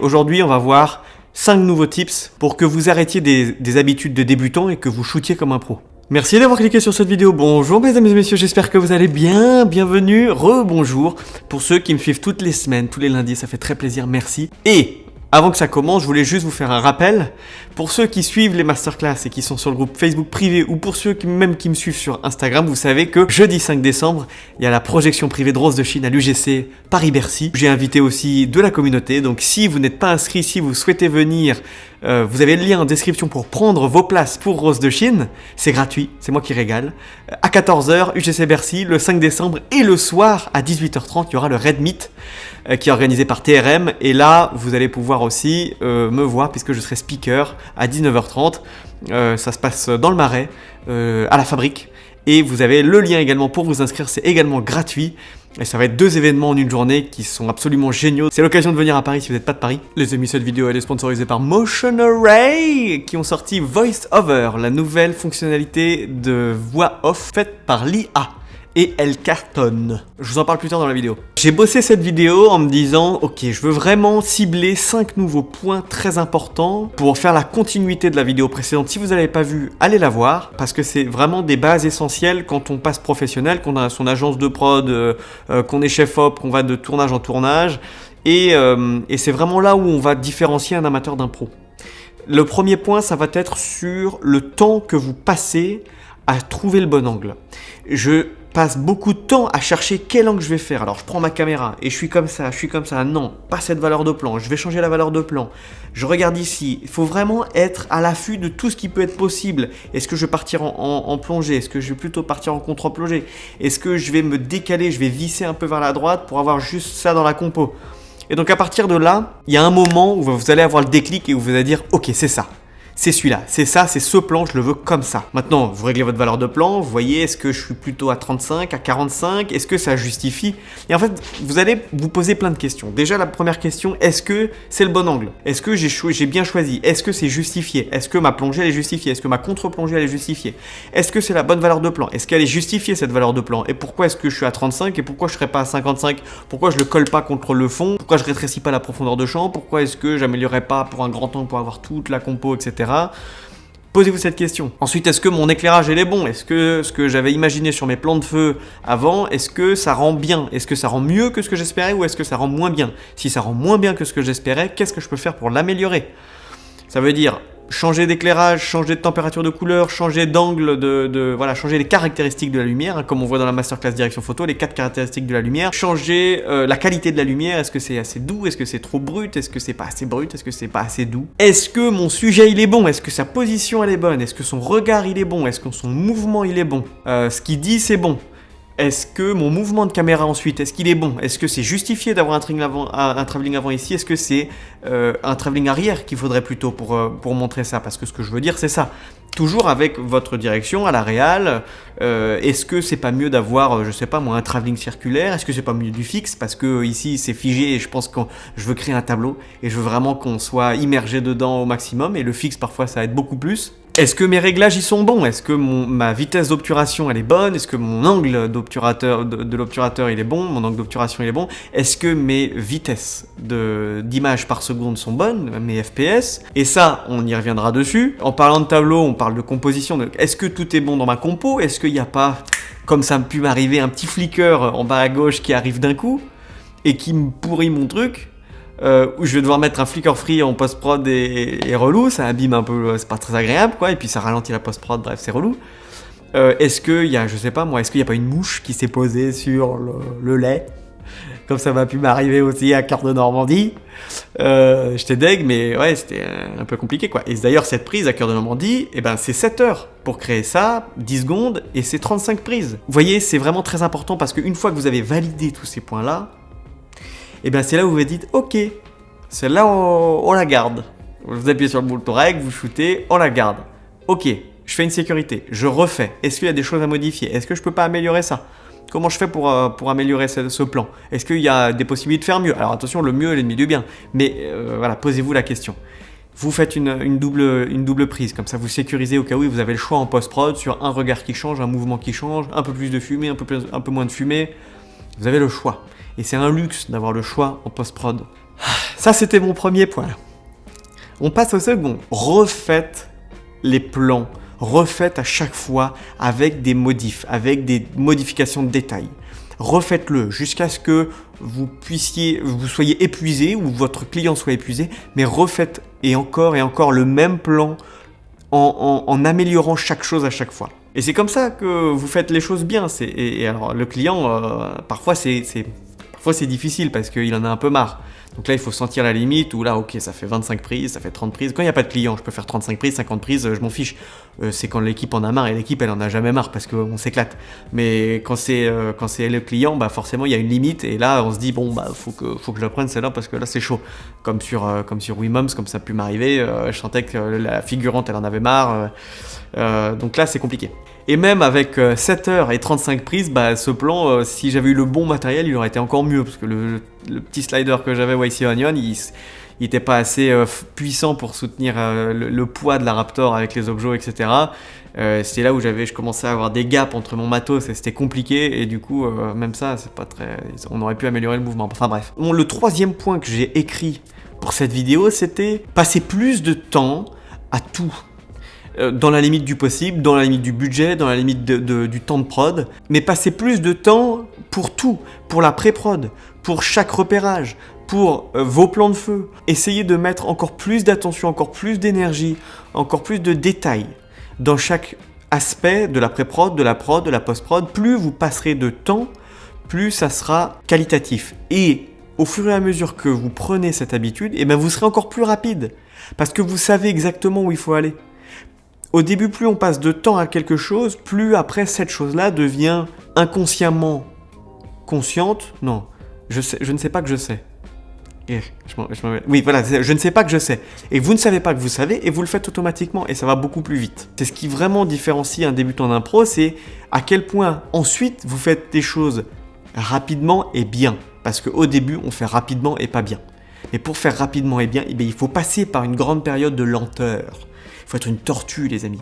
Aujourd'hui, on va voir 5 nouveaux tips pour que vous arrêtiez des habitudes de débutant et que vous shootiez comme un pro. Merci d'avoir cliqué sur cette vidéo. Bonjour mesdames et messieurs, j'espère que vous allez bien. Bienvenue, rebonjour. Pour ceux qui me suivent toutes les semaines, tous les lundis, ça fait très plaisir, merci. Et avant que ça commence, je voulais juste vous faire un rappel. Pour ceux qui suivent les masterclass et qui sont sur le groupe Facebook privé ou pour ceux qui me suivent sur Instagram, vous savez que jeudi 5 décembre, il y a la projection privée de Rose de Chine à l'UGC Paris-Bercy. J'ai invité aussi de la communauté, donc si vous n'êtes pas inscrit, si vous souhaitez venir, vous avez le lien en description pour prendre vos places pour Rose de Chine. C'est gratuit, c'est moi qui régale. À 14h, UGC Bercy, le 5 décembre et le soir à 18h30, il y aura le Red Meet qui est organisé par TRM. Et là, vous allez pouvoir aussi me voir puisque je serai speaker à 19h30. Ça se passe dans le Marais, à la Fabrique. Et vous avez le lien également pour vous inscrire, c'est également gratuit. Et ça va être 2 événements en une journée qui sont absolument géniaux. C'est l'occasion de venir à Paris si vous n'êtes pas de Paris. Les amis, cette vidéo elle est sponsorisée par Motion Array qui ont sorti Voice Over, la nouvelle fonctionnalité de voix off faite par l'IA. Et elle cartonne. Je vous en parle plus tard dans la vidéo. J'ai bossé cette vidéo en me disant ok, je veux vraiment cibler 5 nouveaux points très importants pour faire la continuité de la vidéo précédente. Si vous ne l'avez pas vue, allez la voir parce que c'est vraiment des bases essentielles quand on passe professionnel, qu'on a son agence de prod, qu'on est chef op, qu'on va de tournage en tournage et c'est vraiment là où on va différencier un amateur d'un pro. Le premier point, ça va être sur le temps que vous passez à trouver le bon angle. Je passe beaucoup de temps à chercher quel angle je vais faire. Alors je prends ma caméra et je suis comme ça. Non, pas cette valeur de plan. Je vais changer la valeur de plan. Je regarde ici. Il faut vraiment être à l'affût de tout ce qui peut être possible. Est-ce que je vais partir en plongée? Est-ce que je vais plutôt partir en contre-plongée? Est-ce que je vais me décaler? Je vais visser un peu vers la droite pour avoir juste ça dans la compo. Et donc à partir de là, il y a un moment où vous allez avoir le déclic et où vous allez dire ok, c'est ça. C'est celui-là, c'est ça, c'est ce plan, je le veux comme ça. Maintenant, vous réglez votre valeur de plan, vous voyez, est-ce que je suis plutôt à 35, à 45, est-ce que ça justifie? Et en fait, vous allez vous poser plein de questions. Déjà, la première question, est-ce que c'est le bon angle? Est-ce que j'ai bien choisi? Est-ce que c'est justifié? Est-ce que ma plongée elle est justifiée? Est-ce que ma contre-plongée elle est justifiée? Est-ce que c'est la bonne valeur de plan? Est-ce qu'elle est justifiée cette valeur de plan? Et pourquoi est-ce que je suis à 35 et pourquoi je ne serais pas à 55? Pourquoi je le colle pas contre le fond? Pourquoi je rétrécis pas la profondeur de champ? Pourquoi est-ce que j'améliorerais pas pour un grand angle pour avoir toute la compo, etc. Posez-vous cette question. Ensuite, est-ce que mon éclairage il est bon? Est-ce que ce que j'avais imaginé sur mes plans de feu avant, est-ce que ça rend bien? Est-ce que ça rend mieux que ce que j'espérais ou est-ce que ça rend moins bien? Si ça rend moins bien que ce que j'espérais, qu'est-ce que je peux faire pour l'améliorer? Ça veut dire changer d'éclairage, changer de température de couleur, changer d'angle, voilà, changer les caractéristiques de la lumière, hein, comme on voit dans la masterclass direction photo, les 4 caractéristiques de la lumière, changer la qualité de la lumière, est-ce que c'est assez doux, est-ce que c'est trop brut, est-ce que c'est pas assez brut, est-ce que c'est pas assez doux, est-ce que mon sujet il est bon, est-ce que sa position elle est bonne, est-ce que son regard il est bon, est-ce que son mouvement il est bon, ce qu'il dit c'est bon. Est-ce que mon mouvement de caméra ensuite, est-ce qu'il est bon? Est-ce que c'est justifié d'avoir un travelling avant ici? Est-ce que c'est un travelling arrière qu'il faudrait plutôt pour montrer ça? Parce que ce que je veux dire, c'est ça. Toujours avec votre direction à la réal, est-ce que c'est pas mieux d'avoir, je sais pas moi, un travelling circulaire? Est-ce que c'est pas mieux du fixe? Parce que ici c'est figé et je pense que je veux créer un tableau et je veux vraiment qu'on soit immergé dedans au maximum et le fixe parfois ça aide beaucoup plus. Est-ce que mes réglages y sont bons? Est-ce que ma vitesse d'obturation elle est bonne? Est-ce que mon angle d'obturateur de l'obturateur il est bon? Mon angle d'obturation il est bon? Est-ce que mes vitesses d'image par seconde sont bonnes? Mes FPS? Et ça, on y reviendra dessus. En parlant de tableau, on parle de composition. Est-ce que tout est bon dans ma compo? Est-ce qu'il n'y a pas, comme ça a pu m'arriver, un petit flicker en bas à gauche qui arrive d'un coup et qui me pourrit mon truc? Où je vais devoir mettre un flicker free en post-prod et relou, ça abîme un peu, c'est pas très agréable quoi, et puis ça ralentit la post-prod, bref c'est relou. Est-ce qu'il y a, je sais pas moi, est-ce qu'il n'y a pas une mouche qui s'est posée sur le lait? Comme ça m'a pu m'arriver aussi à Cœur de Normandie. J'étais deg, mais ouais, c'était un peu compliqué quoi. Et d'ailleurs, cette prise à Cœur de Normandie, eh ben, c'est 7 heures pour créer ça, 10 secondes, et c'est 35 prises. Vous voyez, c'est vraiment très important parce qu'une fois que vous avez validé tous ces points-là, et bien c'est là où vous vous dites ok, celle-là on la garde. Vous appuyez sur le bouton règle, vous shootez, on la garde. Ok, je fais une sécurité, je refais. Est-ce qu'il y a des choses à modifier? Est-ce que je peux pas améliorer ça? Comment je fais pour améliorer ce plan? Est-ce qu'il y a des possibilités de faire mieux? Alors attention, le mieux est l'ennemi du bien. Mais voilà, posez-vous la question. Vous faites une double prise, comme ça vous sécurisez au cas où vous avez le choix en post-prod sur un regard qui change, un mouvement qui change, un peu plus de fumée, un peu moins de fumée. Vous avez le choix. Et c'est un luxe d'avoir le choix en post-prod. Ça, c'était mon premier point. On passe au second. Refaites les plans. Refaites à chaque fois avec des modifs, avec des modifications de détails. Refaites-le jusqu'à ce que vous soyez épuisé ou votre client soit épuisé, mais refaites et encore le même plan en améliorant chaque chose à chaque fois. Et c'est comme ça que vous faites les choses bien. Et alors le client, parfois c'est difficile parce qu'il en a un peu marre. Donc là, il faut sentir la limite où là, ok, ça fait 25 prises, ça fait 30 prises. Quand il n'y a pas de client, je peux faire 35 prises, 50 prises, je m'en fiche. C'est quand l'équipe en a marre et l'équipe, elle en a jamais marre parce qu'on s'éclate. Mais quand c'est le client, bah forcément, il y a une limite et là, on se dit, bon, bah faut que je la prenne celle-là parce que là, c'est chaud. Comme sur WeMoms, comme ça a pu m'arriver, je sentais que la figurante, elle en avait marre. Donc là, c'est compliqué. Et même avec 7 heures et 35 prises, bah, ce plan, si j'avais eu le bon matériel, il aurait été encore mieux. Parce que le petit slider que j'avais, YC Onion, il n'était pas assez puissant pour soutenir le poids de la Raptor avec les objets, etc. C'était là où je commençais à avoir des gaps entre mon matos et c'était compliqué. Et du coup, même ça, c'est pas très... On aurait pu améliorer le mouvement. Enfin bref. Bon, le troisième point que j'ai écrit pour cette vidéo, c'était passer plus de temps à tout. Dans la limite du possible, dans la limite du budget, dans la limite du temps de prod, mais passer plus de temps pour tout, pour la pré-prod, pour chaque repérage, pour vos plans de feu. Essayez de mettre encore plus d'attention, encore plus d'énergie, encore plus de détails dans chaque aspect de la pré-prod, de la prod, de la post-prod. Plus vous passerez de temps, plus ça sera qualitatif. Et au fur et à mesure que vous prenez cette habitude, eh ben vous serez encore plus rapide, parce que vous savez exactement où il faut aller. Au début, plus on passe de temps à quelque chose, plus après cette chose-là devient inconsciemment consciente. Non, je ne sais pas que je sais. Oui, voilà, je ne sais pas que je sais. Et vous ne savez pas que vous savez, et vous le faites automatiquement, et ça va beaucoup plus vite. C'est ce qui vraiment différencie un débutant d'un pro, c'est à quel point ensuite vous faites des choses rapidement et bien. Parce qu'au début, on fait rapidement et pas bien. Mais pour faire rapidement et bien, il faut passer par une grande période de lenteur. Il faut être une tortue, les amis,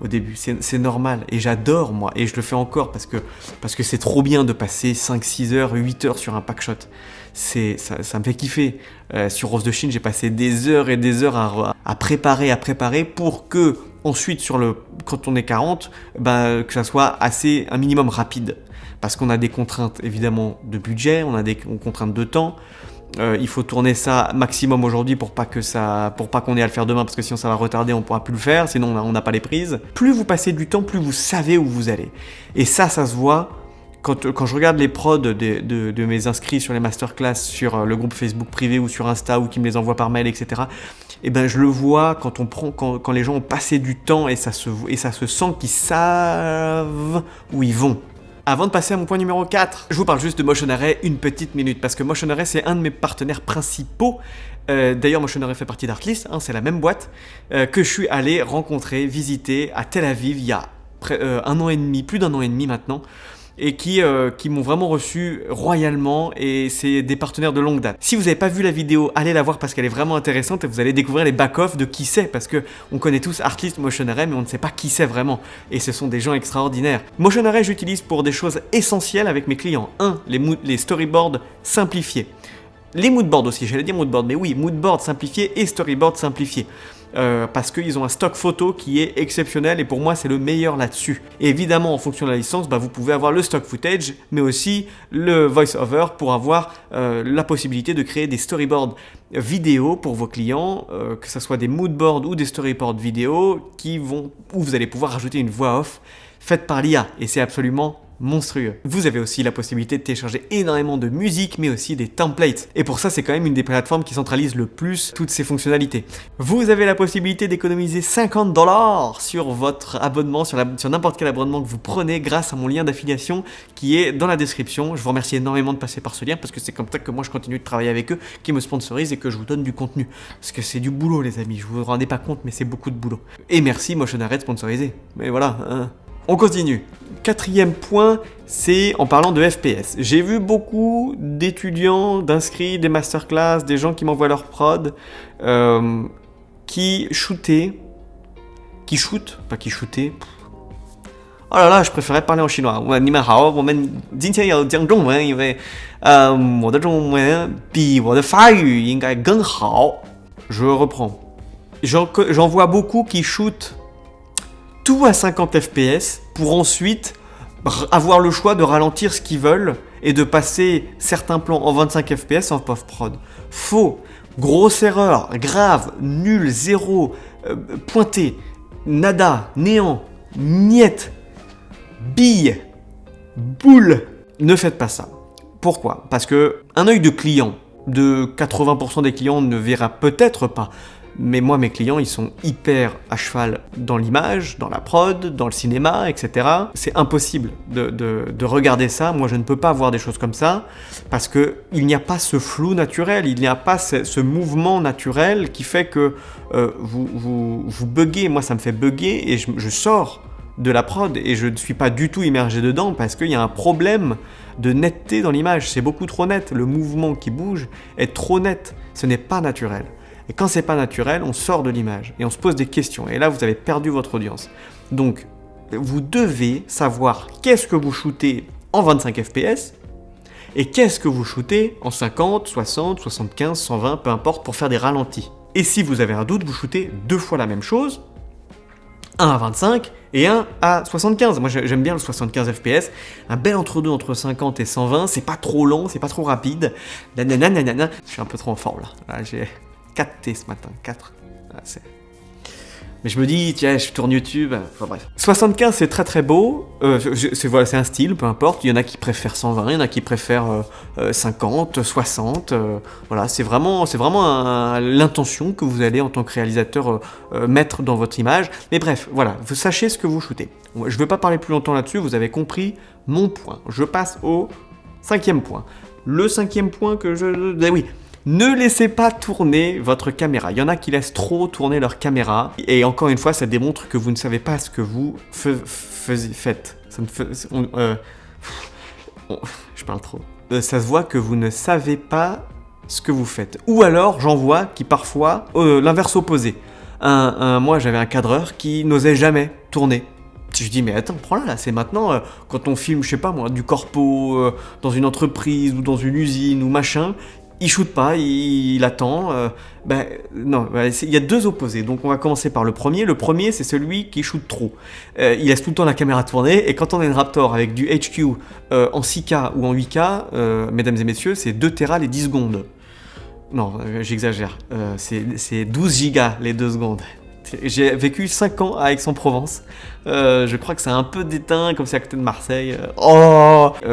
au début. C'est normal. Et j'adore, moi. Et je le fais encore parce que c'est trop bien de passer 5, 6 heures, 8 heures sur un packshot. Ça me fait kiffer. Sur Rose de Chine, j'ai passé des heures et des heures à préparer pour que, ensuite, quand on est 40, que ça soit un minimum rapide. Parce qu'on a des contraintes, évidemment, de budget, on a des contraintes de temps. Il faut tourner ça maximum aujourd'hui pour pas qu'on ait à le faire demain, parce que sinon ça va retarder, on pourra plus le faire, sinon on n'a pas les prises. Plus vous passez du temps, plus vous savez où vous allez. Et ça se voit quand je regarde les prods de mes inscrits sur les masterclass, sur le groupe Facebook privé ou sur Insta, ou qui me les envoient par mail, etc. Et ben je le vois quand les gens ont passé du temps et ça se sent qu'ils savent où ils vont. Avant de passer à mon point numéro 4, je vous parle juste de Motion Array une petite minute, parce que Motion Array, c'est un de mes partenaires principaux. D'ailleurs, Motion Array fait partie d'Artlist, c'est la même boîte que je suis allé rencontrer, visiter à Tel Aviv il y a un an et demi, plus d'un an et demi maintenant, et qui m'ont vraiment reçu royalement, et c'est des partenaires de longue date. Si vous n'avez pas vu la vidéo, allez la voir parce qu'elle est vraiment intéressante et vous allez découvrir les back-off de qui c'est, parce que on connaît tous Artlist, Motion Array, mais on ne sait pas qui c'est vraiment, et ce sont des gens extraordinaires. Motion Array, j'utilise pour des choses essentielles avec mes clients. 1. Les storyboards simplifiés. Les moodboards aussi, j'allais dire moodboard, mais oui, moodboard simplifié et storyboard simplifié. Parce qu'ils ont un stock photo qui est exceptionnel et pour moi c'est le meilleur là-dessus. Et évidemment en fonction de la licence, vous pouvez avoir le stock footage mais aussi le voice-over pour avoir la possibilité de créer des storyboards vidéo pour vos clients, que ce soit des moodboards ou des storyboards vidéo où vous allez pouvoir rajouter une voix off faite par l'IA et c'est absolument monstrueux. Vous avez aussi la possibilité de télécharger énormément de musique, mais aussi des templates. Et pour ça, c'est quand même une des plateformes qui centralise le plus toutes ces fonctionnalités. Vous avez la possibilité d'économiser 50$ sur votre abonnement, sur n'importe quel abonnement que vous prenez grâce à mon lien d'affiliation qui est dans la description. Je vous remercie énormément de passer par ce lien parce que c'est comme ça que moi je continue de travailler avec eux, qui me sponsorisent et que je vous donne du contenu. Parce que c'est du boulot, les amis. Je vous rendez pas compte, mais c'est beaucoup de boulot. Et merci Motion Array de sponsoriser. Mais voilà, On continue. 4e point, c'est en parlant de FPS. J'ai vu beaucoup d'étudiants, d'inscrits, des masterclass, des gens qui m'envoient leur prod, qui shootaient, Oh là là, je préférais parler en chinois. 你们好，我们今天要讲中文，因为我的中文比我的法语应该更好。Je reprends. J'en vois beaucoup qui shootent tout à 50 fps pour ensuite avoir le choix de ralentir ce qu'ils veulent et de passer certains plans en 25 fps en post-prod. Faux. Grosse erreur. Grave. Nul. Zéro. Pointé. Nada. Néant. Niette. Bille, boule, ne faites pas ça. Pourquoi ? Parce que un œil de client, de 80% des clients ne verra peut-être pas. Mais moi, mes clients, ils sont hyper à cheval dans l'image, dans la prod, dans le cinéma, etc. C'est impossible de regarder ça. Moi, je ne peux pas voir des choses comme ça parce qu'il n'y a pas ce flou naturel, il n'y a pas ce mouvement naturel qui fait que vous buggez. Moi, ça me fait bugger et je sors de la prod et je ne suis pas du tout immergé dedans parce qu'il y a un problème de netteté dans l'image. C'est beaucoup trop net. Le mouvement qui bouge est trop net. Ce n'est pas naturel. Et quand c'est pas naturel, on sort de l'image et on se pose des questions. Et là, vous avez perdu votre audience. Donc, vous devez savoir qu'est-ce que vous shootez en 25 fps et qu'est-ce que vous shootez en 50, 60, 75, 120, peu importe, pour faire des ralentis. Et si vous avez un doute, vous shootez 2 fois la même chose, un à 25 et un à 75. Moi, j'aime bien le 75 fps. Un bel entre-deux entre 50 et 120. C'est pas trop lent, c'est pas trop rapide. Nanana. Je suis un peu trop en forme là. J'ai 4 T ce matin. 4. Mais je me dis, tiens, je tourne YouTube. Enfin bref. 75, c'est très très beau. C'est un style, peu importe. Il y en a qui préfèrent 120, il y en a qui préfèrent 50, 60. Voilà, c'est vraiment l'intention que vous allez en tant que réalisateur mettre dans votre image. Mais bref, voilà, vous sachez ce que vous shootez. Je ne veux pas parler plus longtemps là-dessus, vous avez compris mon point. Je passe au 5e point. Le 5e point que oui. Ne laissez pas tourner votre caméra. Il y en a qui laissent trop tourner leur caméra. Et encore une fois, ça démontre que vous ne savez pas ce que vous faites. Je parle trop. Ça se voit que vous ne savez pas ce que vous faites. Ou alors, j'en vois qui parfois, l'inverse opposé. Moi, j'avais un cadreur qui n'osait jamais tourner. Je dis, mais attends, prends-la là, c'est maintenant, quand on filme, je sais pas moi, du corpo, dans une entreprise ou dans une usine ou machin, il shoot pas, il attend. Non, il y a 2 opposés. Donc on va commencer par le premier. Le premier, c'est celui qui shoot trop. Il laisse tout le temps la caméra tourner. Et quand on a une Raptor avec du HQ en 6K ou en 8K, mesdames et messieurs, c'est 2 Tera les 10 secondes. Non, j'exagère. C'est 12 gigas les 2 secondes. J'ai vécu 5 ans à Aix-en-Provence. Je crois que c'est un peu déteint, comme c'est à côté de Marseille.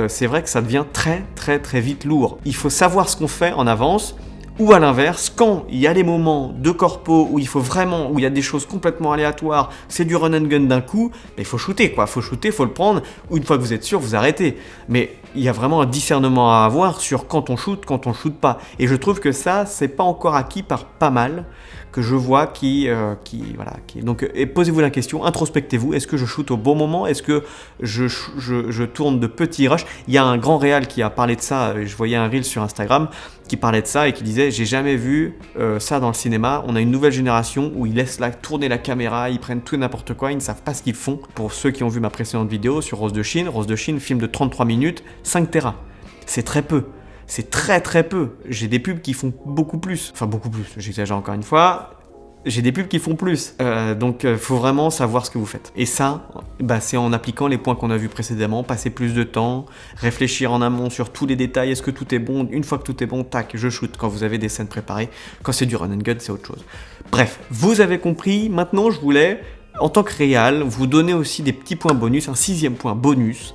C'est vrai que ça devient très très très vite lourd. Il faut savoir ce qu'on fait en avance. Ou à l'inverse, quand il y a des moments de corpo où il faut vraiment, où il y a des choses complètement aléatoires, c'est du run and gun d'un coup, il faut shooter quoi, faut le prendre, ou une fois que vous êtes sûr, vous arrêtez. Mais il y a vraiment un discernement à avoir sur quand on shoot pas. Et je trouve que ça, c'est pas encore acquis par pas mal, que je vois Donc, posez-vous la question, introspectez-vous, est-ce que je shoot au bon moment, est-ce que je tourne de petits rushs? Il y a un grand réal qui a parlé de ça, je voyais un reel sur Instagram, qui parlait de ça et qui disait j'ai jamais vu ça dans le cinéma, on a une nouvelle génération où ils laissent tourner la caméra, ils prennent tout et n'importe quoi, ils ne savent pas ce qu'ils font. Pour ceux qui ont vu ma précédente vidéo sur Rose de Chine, film de 33 minutes, 5 Tera, c'est très peu. C'est très très peu. J'ai des pubs qui font beaucoup plus. Enfin beaucoup plus, j'exagère encore une fois. J'ai des pubs qui font plus. Donc faut vraiment savoir ce que vous faites. Et ça, c'est en appliquant les points qu'on a vus précédemment, passer plus de temps, réfléchir en amont sur tous les détails, est-ce que tout est bon? Une fois que tout est bon, tac, je shoot quand vous avez des scènes préparées. Quand c'est du run and gun, c'est autre chose. Bref, vous avez compris. Maintenant, je voulais, en tant que réal, vous donner aussi des petits points bonus, un 6e point bonus.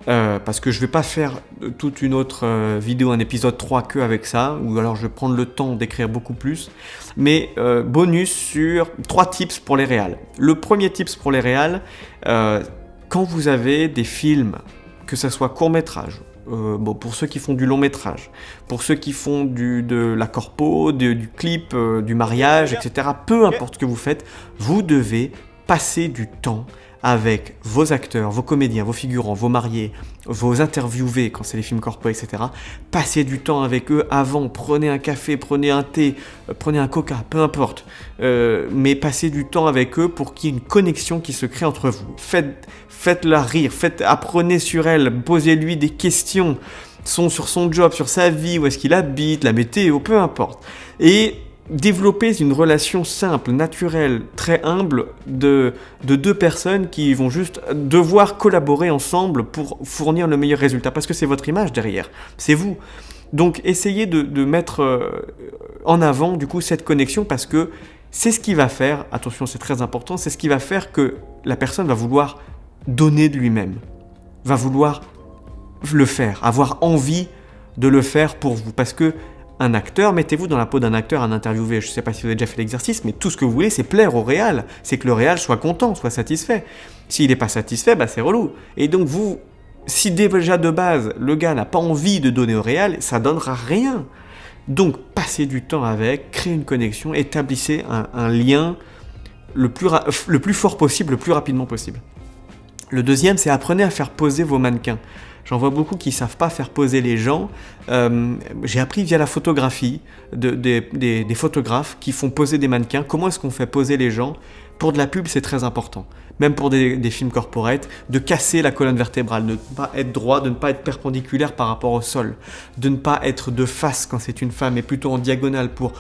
Parce que je vais pas faire toute une autre vidéo, un épisode 3 que avec ça, ou alors je vais prendre le temps d'écrire beaucoup plus, mais bonus sur 3 tips pour les réals. Le premier tips pour les réals, quand vous avez des films, que ce soit court-métrage, pour ceux qui font du long-métrage, pour ceux qui font de la corpo, du clip, du mariage, etc., peu importe ce que vous faites, vous devez passer du temps avec vos acteurs, vos comédiens, vos figurants, vos mariés, vos interviewés quand c'est les films corpo, etc. Passez du temps avec eux avant, prenez un café, prenez un thé, prenez un coca, peu importe. Mais passez du temps avec eux pour qu'il y ait une connexion qui se crée entre vous. Faites-la rire, apprenez sur elle, posez-lui des questions sur son job, sur sa vie, où est-ce qu'il habite, la météo, peu importe. Et développer une relation simple, naturelle, très humble de deux personnes qui vont juste devoir collaborer ensemble pour fournir le meilleur résultat. Parce que c'est votre image derrière, c'est vous. Donc essayez de mettre en avant du coup cette connexion parce que c'est ce qui va faire, attention c'est très important, c'est ce qui va faire que la personne va vouloir donner de lui-même, va vouloir le faire, avoir envie de le faire pour vous. Parce que un acteur, mettez-vous dans la peau d'un acteur, un interviewé, je ne sais pas si vous avez déjà fait l'exercice, mais tout ce que vous voulez, c'est plaire au réal. C'est que le réal soit content, soit satisfait. S'il n'est pas satisfait, bah c'est relou. Et donc vous, si déjà de base, le gars n'a pas envie de donner au réal, ça donnera rien. Donc passez du temps avec, créez une connexion, établissez un lien le plus fort possible, le plus rapidement possible. Le deuxième, c'est apprenez à faire poser vos mannequins. J'en vois beaucoup qui ne savent pas faire poser les gens. J'ai appris via la photographie des photographes qui font poser des mannequins. Comment est-ce qu'on fait poser les gens ? Pour de la pub, c'est très important. Même pour des films corporate, de casser la colonne vertébrale, de ne pas être droit, de ne pas être perpendiculaire par rapport au sol, de ne pas être de face quand c'est une femme, mais plutôt en diagonale pour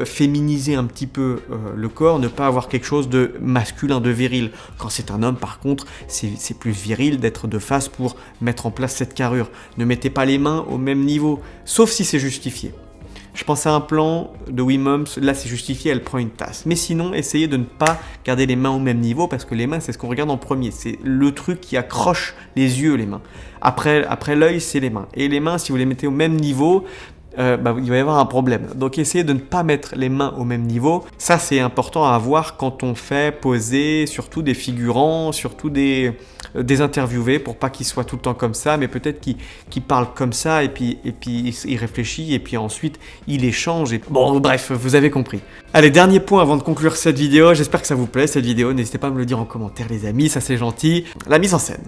féminiser un petit peu le corps, ne pas avoir quelque chose de masculin, de viril. Quand c'est un homme, par contre, c'est plus viril d'être de face pour mettre en place cette carrure. Ne mettez pas les mains au même niveau, sauf si c'est justifié. Je pense à un plan de Wim, là c'est justifié, elle prend une tasse. Mais sinon, essayez de ne pas garder les mains au même niveau, parce que les mains, c'est ce qu'on regarde en premier. C'est le truc qui accroche les yeux, les mains. Après l'œil, c'est les mains. Et les mains, si vous les mettez au même niveau, il va y avoir un problème. Donc essayez de ne pas mettre les mains au même niveau. Ça, c'est important à avoir quand on fait poser surtout des figurants, surtout des interviewés, pour pas qu'ils soient tout le temps comme ça, mais peut-être qu'ils parlent comme ça, et puis il réfléchit, et puis ensuite il échange. Bon, bref, vous avez compris. Allez, dernier point avant de conclure cette vidéo. J'espère que ça vous plaît, cette vidéo. N'hésitez pas à me le dire en commentaire, les amis, ça c'est gentil. La mise en scène.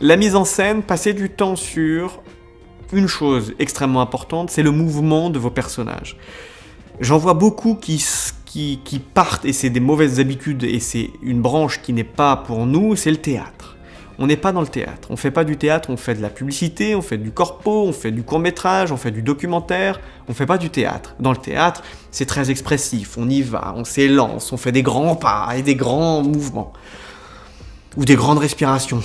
La mise en scène, passez du temps sur une chose extrêmement importante, c'est le mouvement de vos personnages. J'en vois beaucoup qui partent, et c'est des mauvaises habitudes, et c'est une branche qui n'est pas pour nous, c'est le théâtre. On n'est pas dans le théâtre, on fait pas du théâtre, on fait de la publicité, on fait du corpo, on fait du court-métrage, on fait du documentaire, on fait pas du théâtre. Dans le théâtre, c'est très expressif, on y va, on s'élance, on fait des grands pas et des grands mouvements. Ou des grandes respirations.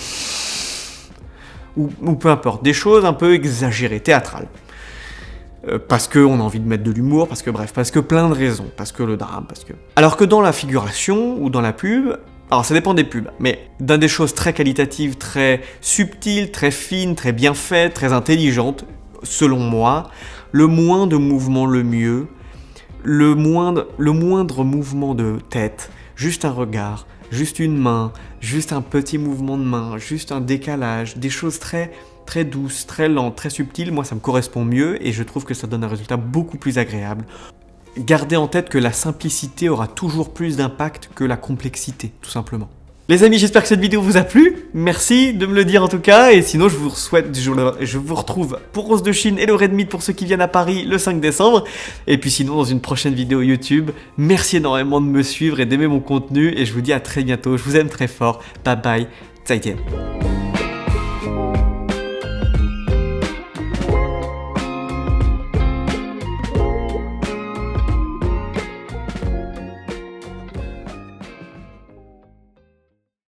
Ou peu importe, des choses un peu exagérées, théâtrales. Parce qu'on a envie de mettre de l'humour, parce que plein de raisons, parce que le drame, parce que... Alors que dans la figuration ou dans la pub, alors ça dépend des pubs, mais dans des choses très qualitatives, très subtiles, très fines, très bien faites, très intelligentes, selon moi, le moins de mouvements le mieux, le moindre mouvement de tête, juste un regard, juste une main, juste un petit mouvement de main, juste un décalage, des choses très, très douces, très lentes, très subtiles, moi ça me correspond mieux et je trouve que ça donne un résultat beaucoup plus agréable. Gardez en tête que la simplicité aura toujours plus d'impact que la complexité, tout simplement. Les amis, j'espère que cette vidéo vous a plu. Merci de me le dire en tout cas. Et sinon, je vous retrouve pour Rose de Chine et le Red Meat pour ceux qui viennent à Paris le 5 décembre. Et puis sinon, dans une prochaine vidéo YouTube. Merci énormément de me suivre et d'aimer mon contenu. Et je vous dis à très bientôt. Je vous aime très fort. Bye bye. 再见.